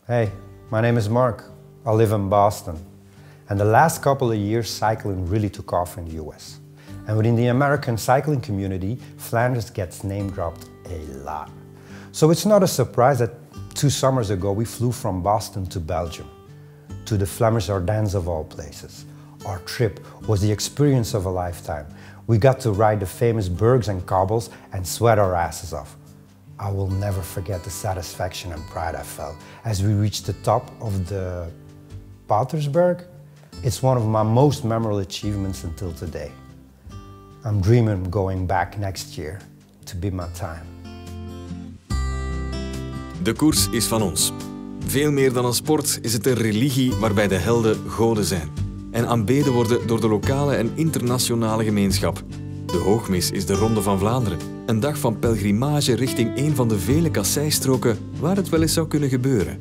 Hey, my name is Mark. I live in Boston. And the last couple of years, cycling really took off in the US. And within the American cycling community, Flanders gets name-dropped a lot. So it's not a surprise that 2 summers ago we flew from Boston to Belgium, to the Flemish Ardennes of all places. Our trip was the experience of a lifetime. We got to ride the famous bergs and cobbles and sweat our asses off. I will never forget the satisfaction and pride I felt as we reached the top of the Patersberg. It's one of my most memorable achievements until today. I'm dreaming of going back next year to be my time. De koers is van ons. Veel meer dan een sport is het een religie waarbij de helden goden zijn en aanbeden worden door de lokale en internationale gemeenschap. De Hoogmis is de Ronde van Vlaanderen. Een dag van pelgrimage richting een van de vele kasseistroken waar het wel eens zou kunnen gebeuren.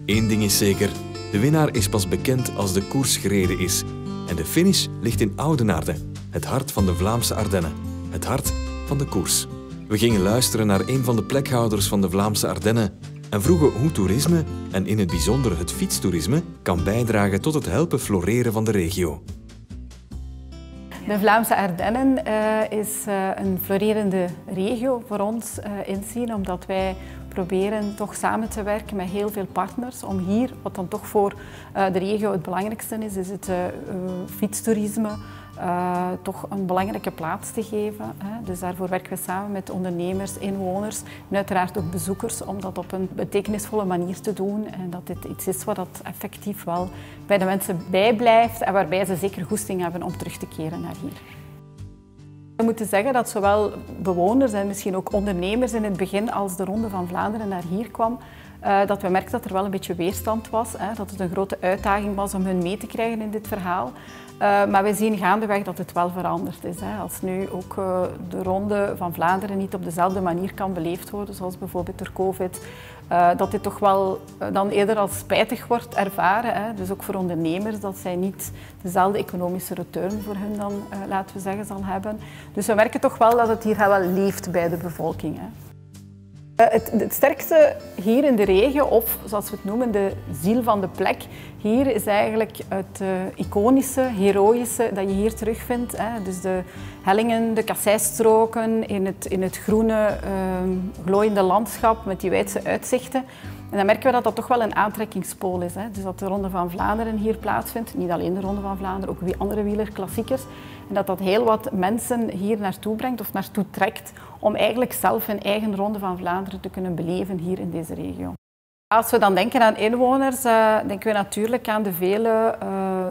Eén ding is zeker, de winnaar is pas bekend als de koers gereden is. En de finish ligt in Oudenaarde, het hart van de Vlaamse Ardennen. Het hart van de koers. We gingen luisteren naar een van de plekhouders van de Vlaamse Ardennen en vroegen hoe toerisme, en in het bijzonder het fietstoerisme, kan bijdragen tot het helpen floreren van de regio. De Vlaamse Ardennen is een florerende regio voor ons inzien, omdat wij proberen toch samen te werken met heel veel partners om hier, wat dan toch voor de regio het belangrijkste is het fietstoerisme, toch een belangrijke plaats te geven. Dus daarvoor werken we samen met ondernemers, inwoners en uiteraard ook bezoekers om dat op een betekenisvolle manier te doen en dat dit iets is wat dat effectief wel bij de mensen bijblijft en waarbij ze zeker goesting hebben om terug te keren naar hier. We moeten zeggen dat zowel bewoners en misschien ook ondernemers in het begin als de Ronde van Vlaanderen naar hier kwam, dat we merkten dat er wel een beetje weerstand was, dat het een grote uitdaging was om hun mee te krijgen in dit verhaal. Maar we zien gaandeweg dat het wel veranderd is. Als nu ook de Ronde van Vlaanderen niet op dezelfde manier kan beleefd worden, zoals bijvoorbeeld door COVID, dat dit toch wel dan eerder als spijtig wordt ervaren. Dus ook voor ondernemers, dat zij niet dezelfde economische return voor hun dan, laten we zeggen, zal hebben. Dus we merken toch wel dat het hier wel leeft bij de bevolking. Het sterkste hier in de regio, of zoals we het noemen, de ziel van de plek, hier is eigenlijk het iconische, heroïsche dat je hier terugvindt. Dus de hellingen, de kasseistroken in het groene, glooiende landschap met die wijdse uitzichten. En dan merken we dat dat toch wel een aantrekkingspool is. Dus dat de Ronde van Vlaanderen hier plaatsvindt, niet alleen de Ronde van Vlaanderen, ook andere wielerklassiekers. En dat dat heel wat mensen hier naartoe brengt of naartoe trekt om eigenlijk zelf hun eigen Ronde van Vlaanderen te kunnen beleven hier in deze regio. Als we dan denken aan inwoners, denken we natuurlijk aan de vele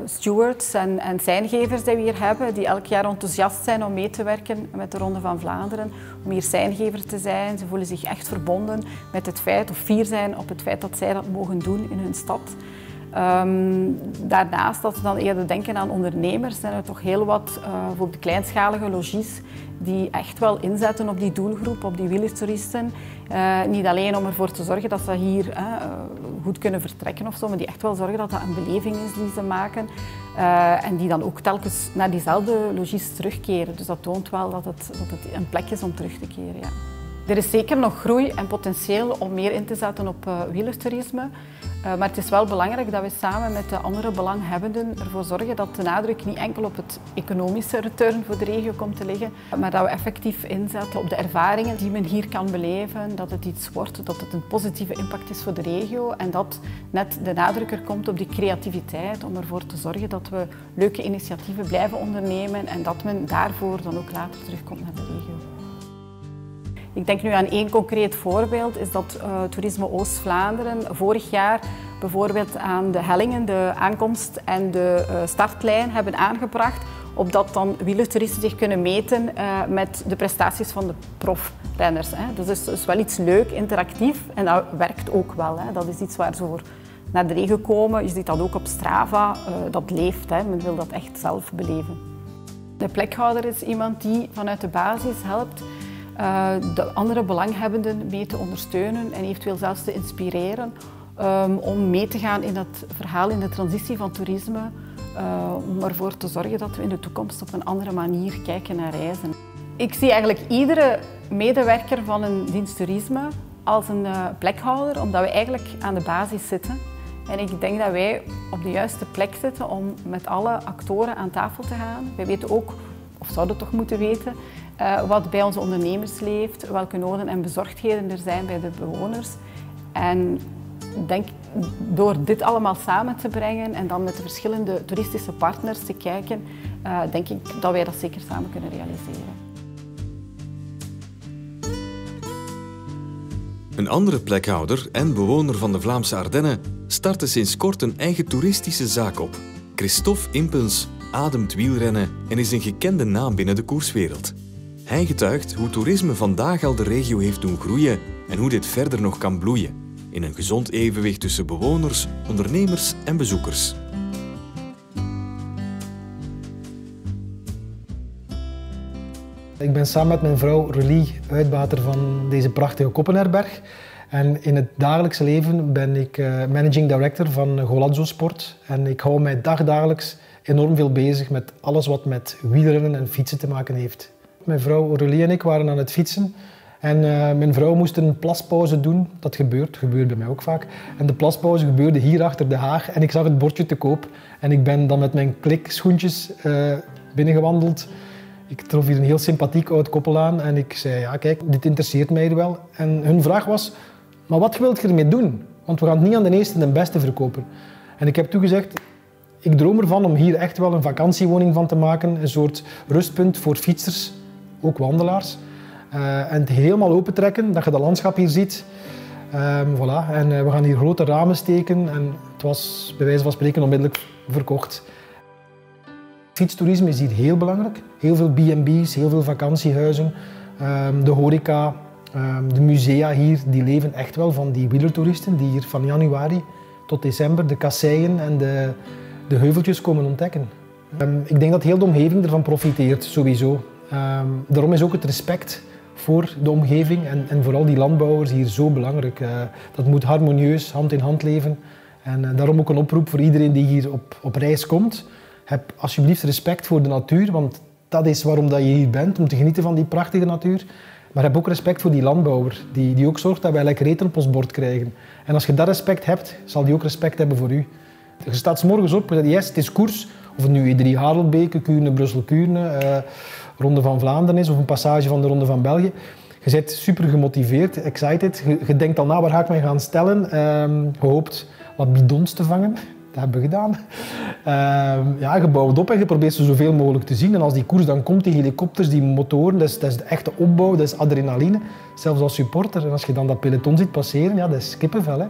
stewards en seingevers die we hier hebben, die elk jaar enthousiast zijn om mee te werken met de Ronde van Vlaanderen, om hier seingever te zijn. Ze voelen zich echt verbonden met het feit, of fier zijn op het feit dat zij dat mogen doen in hun stad. Daarnaast, als we dan eerder denken aan ondernemers, zijn er toch heel wat voor de kleinschalige logies die echt wel inzetten op die doelgroep, op die wielertoeristen. Niet alleen om ervoor te zorgen dat ze hier goed kunnen vertrekken of zo, maar die echt wel zorgen dat dat een beleving is die ze maken. En die dan ook telkens naar diezelfde logies terugkeren. Dus dat toont wel dat het een plek is om terug te keren. Ja. Er is zeker nog groei en potentieel om meer in te zetten op wielertoerisme. Maar het is wel belangrijk dat we samen met de andere belanghebbenden ervoor zorgen dat de nadruk niet enkel op het economische return voor de regio komt te liggen, maar dat we effectief inzetten op de ervaringen die men hier kan beleven, dat het iets wordt, dat het een positieve impact is voor de regio en dat net de nadruk er komt op die creativiteit om ervoor te zorgen dat we leuke initiatieven blijven ondernemen en dat men daarvoor dan ook later terugkomt naar de regio. Ik denk nu aan één concreet voorbeeld, is dat Toerisme Oost-Vlaanderen vorig jaar bijvoorbeeld aan de hellingen, de aankomst en de startlijn hebben aangebracht, opdat dan wielertoeristen zich kunnen meten met de prestaties van de profrenners. Dus dat is wel iets leuk, interactief en dat werkt ook wel. Dat is iets waar ze voor naar de regio komen. Je ziet dat ook op Strava, dat leeft. Men wil dat echt zelf beleven. De plekhouder is iemand die vanuit de basis helpt de andere belanghebbenden mee te ondersteunen en eventueel zelfs te inspireren om mee te gaan in dat verhaal, in de transitie van toerisme, om ervoor te zorgen dat we in de toekomst op een andere manier kijken naar reizen. Ik zie eigenlijk iedere medewerker van een dienst toerisme als een plekhouder, omdat wij eigenlijk aan de basis zitten. En ik denk dat wij op de juiste plek zitten om met alle actoren aan tafel te gaan. Wij weten ook, of zouden toch moeten weten, wat bij onze ondernemers leeft, welke noden en bezorgdheden er zijn bij de bewoners. En ik denk, door dit allemaal samen te brengen en dan met de verschillende toeristische partners te kijken, denk ik dat wij dat zeker samen kunnen realiseren. Een andere plekhouder en bewoner van de Vlaamse Ardennen startte sinds kort een eigen toeristische zaak op. Christophe Impens ademt wielrennen en is een gekende naam binnen de koerswereld. Hij getuigt hoe toerisme vandaag al de regio heeft doen groeien en hoe dit verder nog kan bloeien. In een gezond evenwicht tussen bewoners, ondernemers en bezoekers. Ik ben samen met mijn vrouw Rolie uitbater van deze prachtige koppenherberg. En in het dagelijkse leven ben ik managing director van Golazzo Sport. En ik hou mij dagdagelijks enorm veel bezig met alles wat met wielrennen en fietsen te maken heeft. Mijn vrouw Rolie en ik waren aan het fietsen. En mijn vrouw moest een plaspauze doen. Dat gebeurt bij mij ook vaak. En de plaspauze gebeurde hier achter de haag. En ik zag het bordje te koop. En ik ben dan met mijn klikschoentjes binnengewandeld. Ik trof hier een heel sympathiek oud koppel aan. En ik zei, ja kijk, dit interesseert mij wel. En hun vraag was, maar wat wilt je ermee doen? Want we gaan het niet aan de eerste en de beste verkopen. En ik heb toegezegd, ik droom ervan om hier echt wel een vakantiewoning van te maken. Een soort rustpunt voor fietsers, ook wandelaars. En het helemaal opentrekken, dat je dat landschap hier ziet. Voilà. En we gaan hier grote ramen steken en het was bij wijze van spreken onmiddellijk verkocht. Fietstoerisme is hier heel belangrijk. Heel veel B&B's, heel veel vakantiehuizen. De horeca, de musea hier, die leven echt wel van die wielertoeristen die hier van januari tot december de kasseien en de heuveltjes komen ontdekken. Ik denk dat heel de omgeving ervan profiteert, sowieso. Daarom is ook het respect voor de omgeving en vooral die landbouwers hier zo belangrijk. Dat moet harmonieus, hand in hand leven. En daarom ook een oproep voor iedereen die hier op reis komt. Heb alsjeblieft respect voor de natuur, want dat is waarom dat je hier bent, om te genieten van die prachtige natuur. Maar heb ook respect voor die landbouwer, die ook zorgt dat wij lekker eten op ons bord krijgen. En als je dat respect hebt, zal die ook respect hebben voor u. Je staat 's morgens op, je zegt, yes, het is koers. Of het nu E3 Harelbeke, Kuurne, Brussel-Kuurne, Ronde van Vlaanderen is of een passage van de Ronde van België. Je bent super gemotiveerd, excited. Je denkt al na, waar ga ik mij gaan stellen? Je hoopt wat bidons te vangen. Dat hebben we gedaan. Ja, je bouwt op en je probeert ze zoveel mogelijk te zien. En als die koers dan komt, die helikopters, die motoren, dat is de echte opbouw, dat is adrenaline. Zelfs als supporter. En als je dan dat peloton ziet passeren, ja, dat is kippenvel. Hè.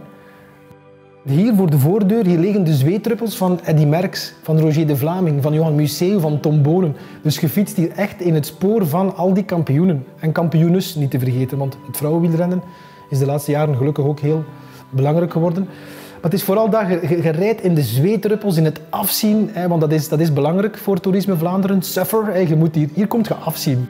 Hier voor de voordeur, hier liggen de zweetruppels van Eddy Merckx, van Roger de Vlaming, van Johan Museeuw, van Tom Bonen. Dus je fietst hier echt in het spoor van al die kampioenen. En kampioenes niet te vergeten, want het vrouwenwielrennen is de laatste jaren gelukkig ook heel belangrijk geworden. Maar het is vooral dat je rijdt in de zweetruppels, in het afzien, hè, want dat is belangrijk voor Toerisme Vlaanderen. Suffer, hè, je moet hier komt je afzien.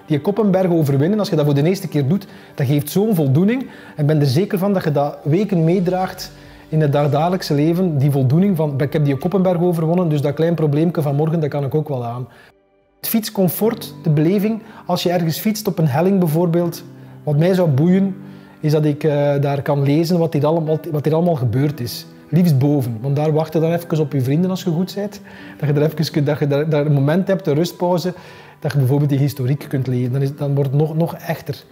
Die Koppenberg overwinnen, als je dat voor de eerste keer doet, dat geeft zo'n voldoening. En ik ben er zeker van dat je dat weken meedraagt in het dagelijkse leven. Die voldoening van, ik heb die Koppenberg overwonnen, dus dat klein probleempje van morgen, dat kan ik ook wel aan. Het fietscomfort, de beleving, als je ergens fietst op een helling bijvoorbeeld, wat mij zou boeien, is dat ik daar kan lezen wat hier allemaal gebeurd is. Liefst boven, want daar wachten dan even op je vrienden als je goed bent. Dat je daar een moment hebt, een rustpauze, dat je bijvoorbeeld die historiek kunt lezen. Dan wordt het nog echter.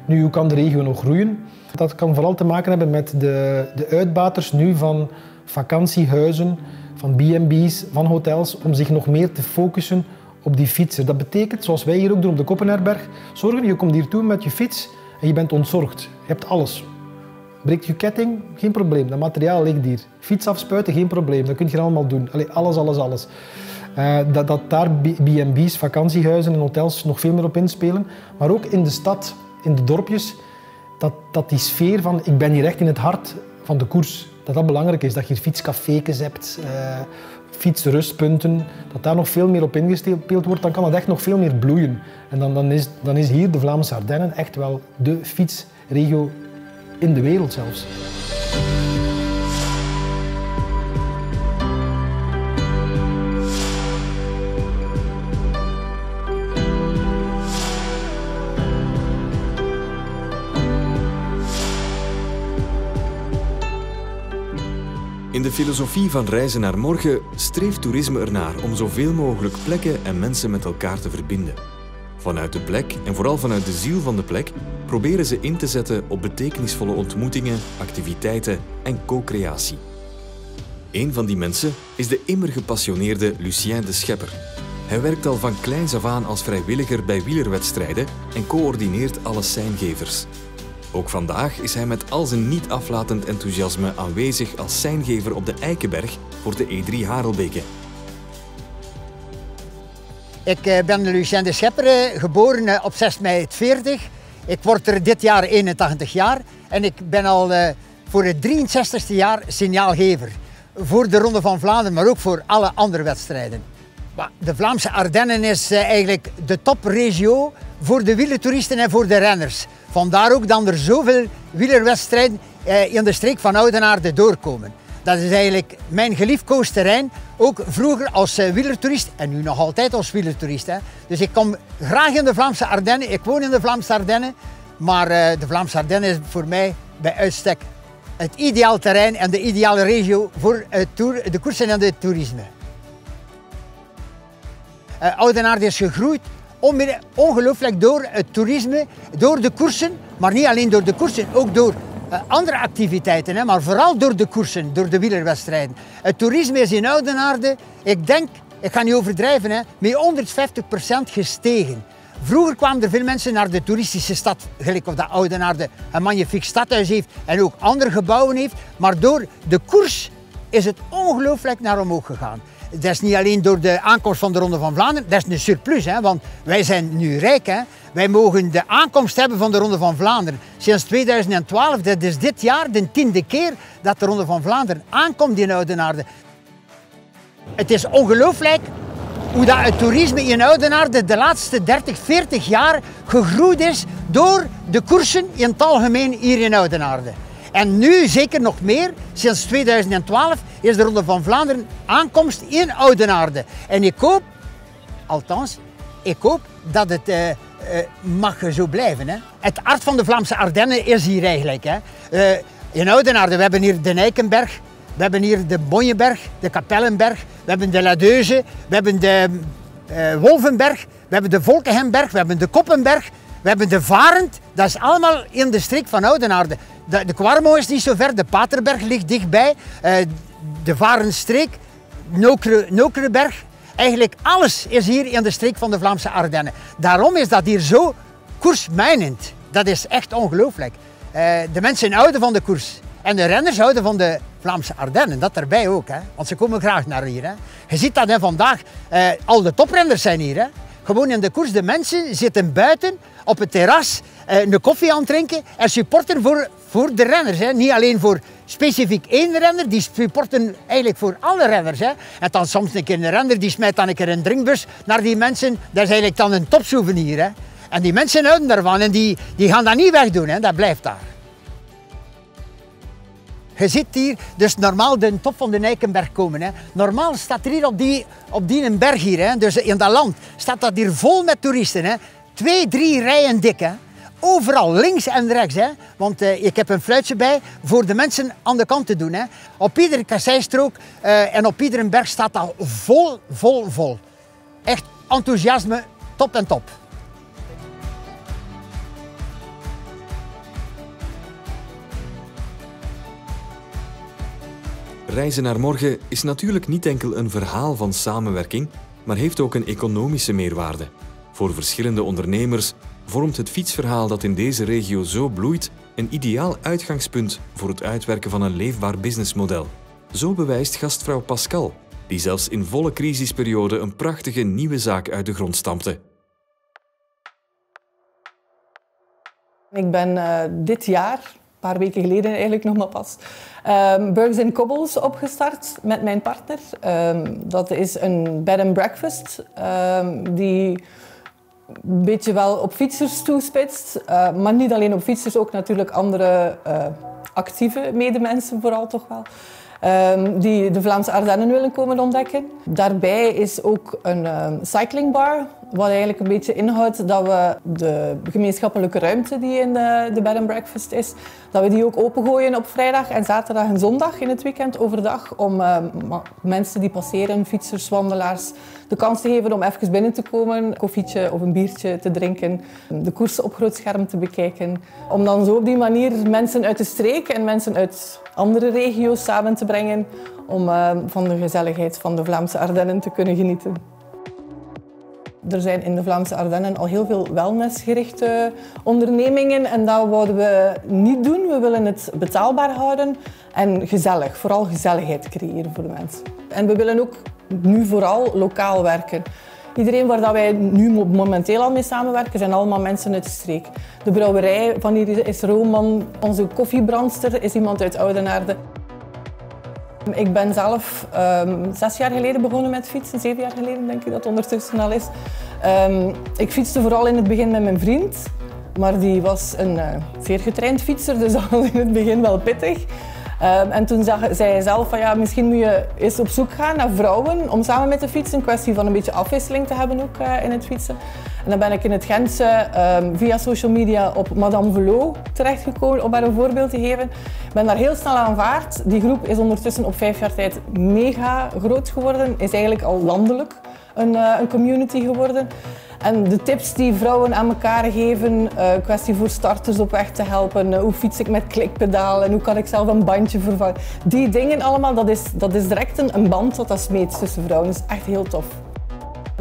Nu, hoe kan de regio nog groeien? Dat kan vooral te maken hebben met de uitbaters nu van vakantiehuizen, van B&B's, van hotels, om zich nog meer te focussen op die fietser. Dat betekent, zoals wij hier ook doen op de Koppenherberg, zorgen, je komt hier toe met je fiets en je bent ontzorgd. Je hebt alles. Breekt je ketting? Geen probleem, dat materiaal ligt hier. Fiets afspuiten? Geen probleem, dat kun je allemaal doen. Allee, alles. Dat daar B&B's, vakantiehuizen en hotels nog veel meer op inspelen. Maar ook in de stad, in de dorpjes, dat die sfeer van ik ben hier echt in het hart van de koers, dat belangrijk is. Dat je hier fietscafé's hebt, fietsrustpunten, dat daar nog veel meer op ingespeeld wordt, dan kan het echt nog veel meer bloeien. En dan is hier de Vlaamse Ardennen echt wel de fietsregio in de wereld zelfs. In de filosofie van Reizen naar Morgen streeft toerisme ernaar om zoveel mogelijk plekken en mensen met elkaar te verbinden. Vanuit de plek en vooral vanuit de ziel van de plek proberen ze in te zetten op betekenisvolle ontmoetingen, activiteiten en co-creatie. Een van die mensen is de immer gepassioneerde Lucien de Schepper. Hij werkt al van kleins af aan als vrijwilliger bij wielerwedstrijden en coördineert alle seingevers. Ook vandaag is hij met al zijn niet aflatend enthousiasme aanwezig als seingever op de Eikenberg voor de E3 Harelbeke. Ik ben Lucien de Schepper, geboren op 6 mei 40. Ik word er dit jaar 81 jaar en ik ben al voor het 63ste jaar signaalgever. Voor de Ronde van Vlaanderen, maar ook voor alle andere wedstrijden. De Vlaamse Ardennen is eigenlijk de topregio voor de wielertoeristen en voor de renners. Vandaar ook dat er zoveel wielerwedstrijden in de streek van Oudenaarde doorkomen. Dat is eigenlijk mijn geliefkoosd terrein, ook vroeger als wielertoerist en nu nog altijd als wielertoerist. Hè. Dus ik kom graag in de Vlaamse Ardennen, ik woon in de Vlaamse Ardennen, maar de Vlaamse Ardennen is voor mij bij uitstek het ideaal terrein en de ideale regio voor de koersen en het toerisme. Oudenaarde is gegroeid ongelooflijk door het toerisme, door de koersen, maar niet alleen door de koersen, ook door andere activiteiten, hè, maar vooral door de koersen, door de wielerwedstrijden. Het toerisme is in Oudenaarde, ik denk, ik ga niet overdrijven, hè, met 150% gestegen. Vroeger kwamen er veel mensen naar de toeristische stad, gelijk of dat Oudenaarde een magnifiek stadhuis heeft en ook andere gebouwen heeft, maar door de koers is het ongelooflijk naar omhoog gegaan. Dat is niet alleen door de aankomst van de Ronde van Vlaanderen, dat is een surplus, hè, want wij zijn nu rijk. Hè. Wij mogen de aankomst hebben van de Ronde van Vlaanderen sinds 2012, dat is dit jaar de 10e keer dat de Ronde van Vlaanderen aankomt in Oudenaarde. Het is ongelooflijk hoe dat het toerisme in Oudenaarde de laatste 30, 40 jaar gegroeid is door de koersen in het algemeen hier in Oudenaarde. En nu zeker nog meer, sinds 2012 is de Ronde van Vlaanderen aankomst in Oudenaarde. En ik hoop, althans, ik hoop dat het mag zo blijven. Hè. Het hart van de Vlaamse Ardennen is hier eigenlijk. Hè. In Oudenaarde, we hebben hier de Eikenberg, we hebben hier de Bonjeberg, de Kapellenberg, we hebben de Ladeuze, we hebben de Wolvenberg, we hebben de Volkenhemberg, we hebben de Koppenberg, we hebben de Varent. Dat is allemaal in de streek van Oudenaarde. De Quarmo is niet zo ver, de Paterberg ligt dichtbij, de Varentstreek, Nokereberg. Eigenlijk alles is hier in de streek van de Vlaamse Ardennen. Daarom is dat hier zo koersmijnend. Dat is echt ongelooflijk. De mensen houden van de koers. En de renners houden van de Vlaamse Ardennen, dat erbij ook. Hè? Want ze komen graag naar hier. Hè? Je ziet dat hè, vandaag, al de toprenners zijn hier. Hè? Gewoon in de koers, de mensen zitten buiten op het terras, een koffie aan het drinken en supporten voor de renners. Hè? Niet alleen voor specifiek één renner, die supporten eigenlijk voor alle renners. Hè? En dan soms een keer een renner, die smijt dan een keer een drinkbus naar die mensen. Dat is eigenlijk dan een topsouvenir. Hè? En die mensen houden daarvan en die gaan dat niet wegdoen, hè? Dat blijft daar. Je ziet hier dus normaal de top van de Eikenberg komen. Hè. Normaal staat er hier op die berg hier, hè. Dus in dat land, staat dat hier vol met toeristen. Hè. 2, 3 rijen dik. Hè. Overal, links en rechts. Hè. Want ik heb een fluitje bij voor de mensen aan de kant te doen. Hè. Op iedere kasseistrook en op iedere berg staat dat vol. Echt enthousiasme, top en top. Reizen naar Morgen is natuurlijk niet enkel een verhaal van samenwerking, maar heeft ook een economische meerwaarde. Voor verschillende ondernemers vormt het fietsverhaal dat in deze regio zo bloeit een ideaal uitgangspunt voor het uitwerken van een leefbaar businessmodel. Zo bewijst gastvrouw Pascal, die zelfs in volle crisisperiode een prachtige nieuwe zaak uit de grond stampte. Ik ben dit jaar, een paar weken geleden eigenlijk nog maar pas, Burgers & Cobbles opgestart met mijn partner. Dat is een bed and breakfast die een beetje wel op fietsers toespitst, maar niet alleen op fietsers, ook natuurlijk andere actieve medemensen vooral toch wel. Die de Vlaamse Ardennen willen komen ontdekken. Daarbij is ook een cyclingbar Wat eigenlijk een beetje inhoudt dat we de gemeenschappelijke ruimte die in de bed and breakfast is, dat we die ook opengooien op vrijdag en zaterdag en zondag in het weekend overdag om mensen die passeren, fietsers, wandelaars, de kans te geven om even binnen te komen, een koffietje of een biertje te drinken, de koersen op groot scherm te bekijken. Om dan zo op die manier mensen uit de streek en mensen uit andere regio's samen te brengen om van de gezelligheid van de Vlaamse Ardennen te kunnen genieten. Er zijn in de Vlaamse Ardennen al heel veel wellnessgerichte ondernemingen en dat wouden we niet doen. We willen het betaalbaar houden en gezellig, vooral gezelligheid creëren voor de mensen. En we willen ook nu vooral lokaal werken. Iedereen waar dat wij nu momenteel al mee samenwerken, zijn allemaal mensen uit de streek. De brouwerij van hier is Roman, onze koffiebrandster is iemand uit Oudenaarde. Ik ben zelf 6 jaar geleden begonnen met fietsen, 7 jaar geleden denk ik dat het ondertussen al is. Ik fietste vooral in het begin met mijn vriend, maar die was een zeer getraind fietser, dus dat was in het begin wel pittig. En toen zei hij zelf van ja, misschien moet je eens op zoek gaan naar vrouwen om samen met te fietsen. Een kwestie van een beetje afwisseling te hebben ook in het fietsen. En dan ben ik in het Gentse via social media op Madame Velo terechtgekomen om haar een voorbeeld te geven. Ik ben daar heel snel aanvaard. Die groep is ondertussen op 5 jaar tijd mega groot geworden. Is eigenlijk al landelijk een community geworden. En de tips die vrouwen aan elkaar geven, kwestie voor starters op weg te helpen, hoe fiets ik met klikpedalen, hoe kan ik zelf een bandje vervangen. Die dingen allemaal, dat is direct een band dat smeet tussen vrouwen. Dat is echt heel tof.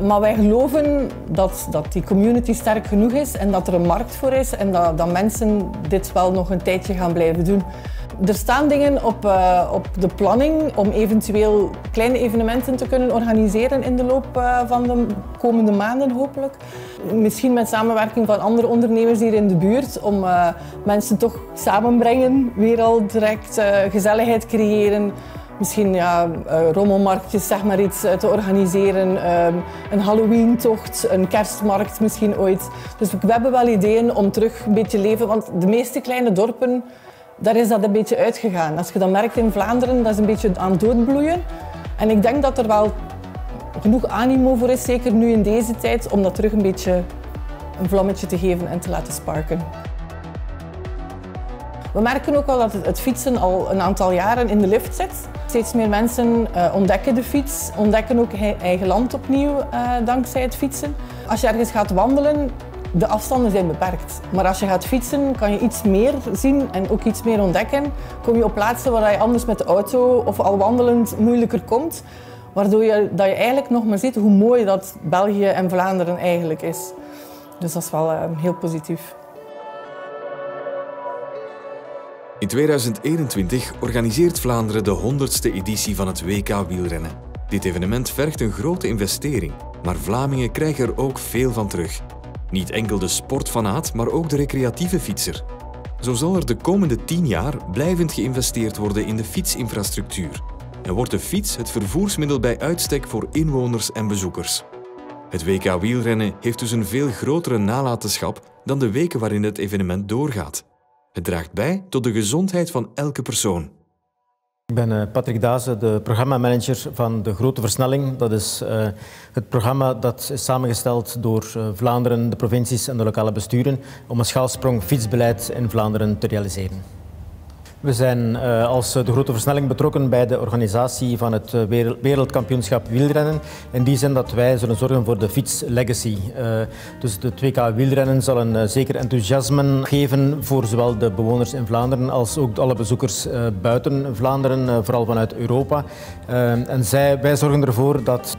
Maar wij geloven dat die community sterk genoeg is en dat er een markt voor is en dat mensen dit wel nog een tijdje gaan blijven doen. Er staan dingen op de planning om eventueel kleine evenementen te kunnen organiseren in de loop van de komende maanden hopelijk. Misschien met samenwerking van andere ondernemers hier in de buurt om mensen toch samenbrengen, weer al direct gezelligheid creëren. Misschien ja, rommelmarktjes, zeg maar iets, te organiseren, een Halloween-tocht, een kerstmarkt misschien ooit. Dus we hebben wel ideeën om terug een beetje leven, want de meeste kleine dorpen, daar is dat een beetje uitgegaan. Als je dat merkt in Vlaanderen, dat is een beetje aan het doodbloeien. En ik denk dat er wel genoeg animo voor is, zeker nu in deze tijd, om dat terug een beetje een vlammetje te geven en te laten sparken. We merken ook wel dat het fietsen al een aantal jaren in de lift zit. Steeds meer mensen ontdekken de fiets, ontdekken ook eigen land opnieuw dankzij het fietsen. Als je ergens gaat wandelen, de afstanden zijn beperkt. Maar als je gaat fietsen, kan je iets meer zien en ook iets meer ontdekken. Kom je op plaatsen waar je anders met de auto of al wandelend moeilijker komt. Waardoor dat je eigenlijk nog maar ziet hoe mooi dat België en Vlaanderen eigenlijk is. Dus dat is wel heel positief. In 2021 organiseert Vlaanderen de 100ste editie van het WK wielrennen. Dit evenement vergt een grote investering, maar Vlamingen krijgen er ook veel van terug. Niet enkel de sportfanaat, maar ook de recreatieve fietser. Zo zal er de komende 10 jaar blijvend geïnvesteerd worden in de fietsinfrastructuur. En wordt de fiets het vervoersmiddel bij uitstek voor inwoners en bezoekers. Het WK wielrennen heeft dus een veel grotere nalatenschap dan de weken waarin het evenement doorgaat. Het draagt bij tot de gezondheid van elke persoon. Ik ben Patrick Daze, de programmamanager van de Grote Versnelling. Dat is het programma dat is samengesteld door Vlaanderen, de provincies en de lokale besturen om een schaalsprong fietsbeleid in Vlaanderen te realiseren. We zijn als de Grote Versnelling betrokken bij de organisatie van het wereldkampioenschap wielrennen. In die zin dat wij zullen zorgen voor de fietslegacy. Dus de 2K wielrennen zal een zeker enthousiasme geven voor zowel de bewoners in Vlaanderen als ook alle bezoekers buiten Vlaanderen, vooral vanuit Europa. En wij zorgen ervoor dat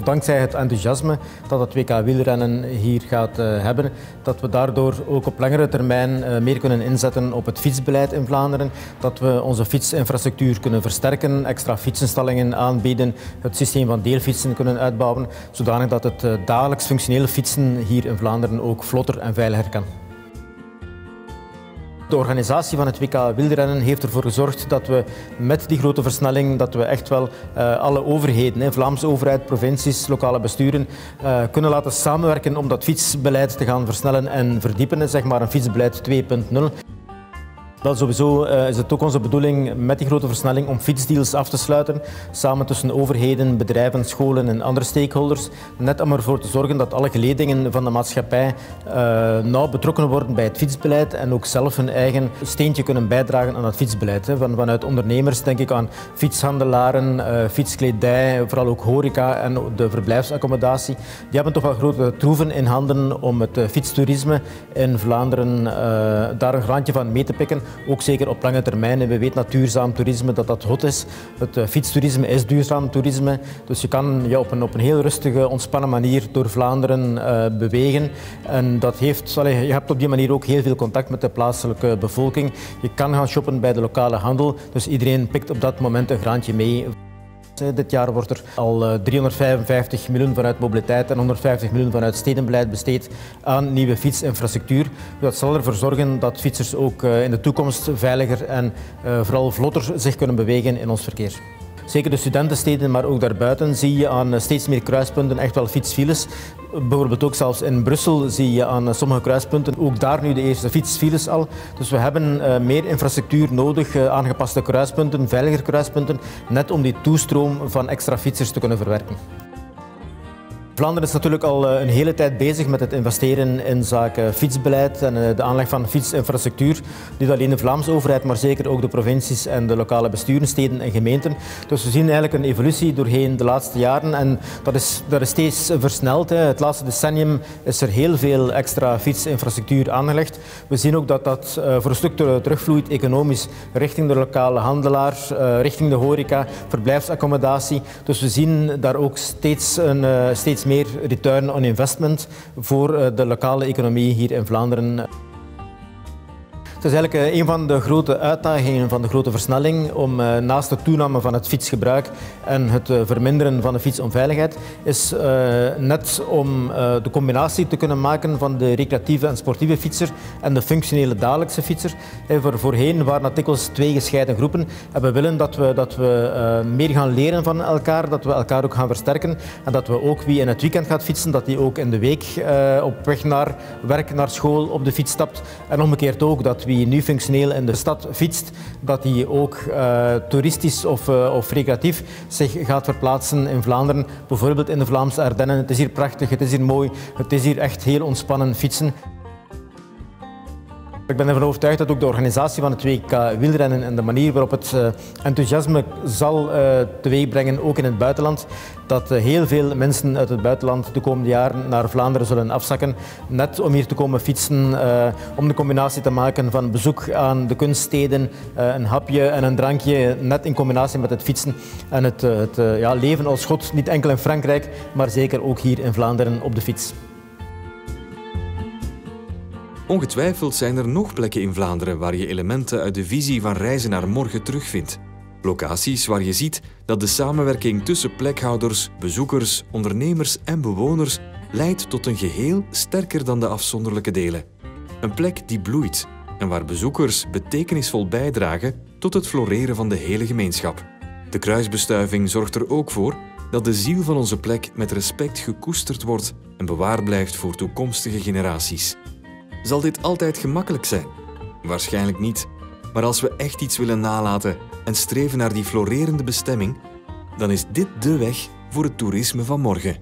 dankzij het enthousiasme dat het 2K wielrennen hier gaat hebben, dat we daardoor ook op langere termijn meer kunnen inzetten op het fietsbeleid in Vlaanderen. Dat we onze fietsinfrastructuur kunnen versterken, extra fietsenstallingen aanbieden, het systeem van deelfietsen kunnen uitbouwen, zodanig dat het dagelijks functionele fietsen hier in Vlaanderen ook vlotter en veiliger kan. De organisatie van het WK wielrennen heeft ervoor gezorgd dat we met die grote versnelling, dat we echt wel alle overheden, Vlaamse overheid, provincies, lokale besturen, kunnen laten samenwerken om dat fietsbeleid te gaan versnellen en verdiepen, zeg maar een fietsbeleid 2.0. Wel, sowieso is het ook onze bedoeling met die grote versnelling om fietsdeals af te sluiten, samen tussen overheden, bedrijven, scholen en andere stakeholders, net om ervoor te zorgen dat alle geledingen van de maatschappij nauw betrokken worden bij het fietsbeleid en ook zelf hun eigen steentje kunnen bijdragen aan het fietsbeleid. Vanuit ondernemers denk ik aan fietshandelaren, fietskledij, vooral ook horeca en de verblijfsaccommodatie. Die hebben toch wel grote troeven in handen om het fietstoerisme in Vlaanderen daar een graantje van mee te pikken. Ook zeker op lange termijn. We weten dat duurzaam toerisme dat hot is. Het fietstoerisme is duurzaam toerisme. Dus je kan je op een heel rustige, ontspannen manier door Vlaanderen bewegen. En dat heeft, je hebt op die manier ook heel veel contact met de plaatselijke bevolking. Je kan gaan shoppen bij de lokale handel. Dus iedereen pikt op dat moment een graantje mee. Dit jaar wordt er al 355 miljoen vanuit mobiliteit en 150 miljoen vanuit stedenbeleid besteed aan nieuwe fietsinfrastructuur. Dat zal ervoor zorgen dat fietsers ook in de toekomst veiliger en vooral vlotter zich kunnen bewegen in ons verkeer. Zeker de studentensteden, maar ook daarbuiten zie je aan steeds meer kruispunten echt wel fietsfiles. Bijvoorbeeld ook zelfs in Brussel zie je aan sommige kruispunten ook daar nu de eerste fietsfiles al. Dus we hebben meer infrastructuur nodig, aangepaste kruispunten, veiliger kruispunten, net om die toestroom van extra fietsers te kunnen verwerken. Vlaanderen is natuurlijk al een hele tijd bezig met het investeren in zaken fietsbeleid en de aanleg van fietsinfrastructuur. Niet alleen de Vlaamse overheid, maar zeker ook de provincies en de lokale besturen, steden en gemeenten. Dus we zien eigenlijk een evolutie doorheen de laatste jaren en dat is steeds versneld. Het laatste decennium is er heel veel extra fietsinfrastructuur aangelegd. We zien ook dat dat voor een stuk terugvloeit economisch richting de lokale handelaar, richting de horeca, verblijfsaccommodatie. Dus we zien daar ook steeds meer return on investment voor de lokale economie hier in Vlaanderen. Het is eigenlijk een van de grote uitdagingen van de grote versnelling om naast de toename van het fietsgebruik en het verminderen van de fietsonveiligheid is net om de combinatie te kunnen maken van de recreatieve en sportieve fietser en de functionele dagelijkse fietser. Voorheen waren dat dikwijls twee gescheiden groepen en we willen dat we meer gaan leren van elkaar, dat we elkaar ook gaan versterken en dat we ook wie in het weekend gaat fietsen, dat die ook in de week op weg naar werk, naar school op de fiets stapt en omgekeerd ook dat wie nu functioneel in de stad fietst, dat hij ook toeristisch of recreatief zich gaat verplaatsen in Vlaanderen, bijvoorbeeld in de Vlaamse Ardennen. Het is hier prachtig, het is hier mooi, het is hier echt heel ontspannen fietsen. Ik ben ervan overtuigd dat ook de organisatie van het WK wielrennen en de manier waarop het enthousiasme zal teweegbrengen, ook in het buitenland, dat heel veel mensen uit het buitenland de komende jaren naar Vlaanderen zullen afzakken, net om hier te komen fietsen, om de combinatie te maken van bezoek aan de kunststeden, een hapje en een drankje, net in combinatie met het fietsen en het leven als God, niet enkel in Frankrijk, maar zeker ook hier in Vlaanderen op de fiets. Ongetwijfeld zijn er nog plekken in Vlaanderen waar je elementen uit de visie van Reizen naar Morgen terugvindt. Locaties waar je ziet dat de samenwerking tussen plekhouders, bezoekers, ondernemers en bewoners leidt tot een geheel sterker dan de afzonderlijke delen. Een plek die bloeit en waar bezoekers betekenisvol bijdragen tot het floreren van de hele gemeenschap. De kruisbestuiving zorgt er ook voor dat de ziel van onze plek met respect gekoesterd wordt en bewaard blijft voor toekomstige generaties. Zal dit altijd gemakkelijk zijn? Waarschijnlijk niet. Maar als we echt iets willen nalaten en streven naar die florerende bestemming, dan is dit de weg voor het toerisme van morgen.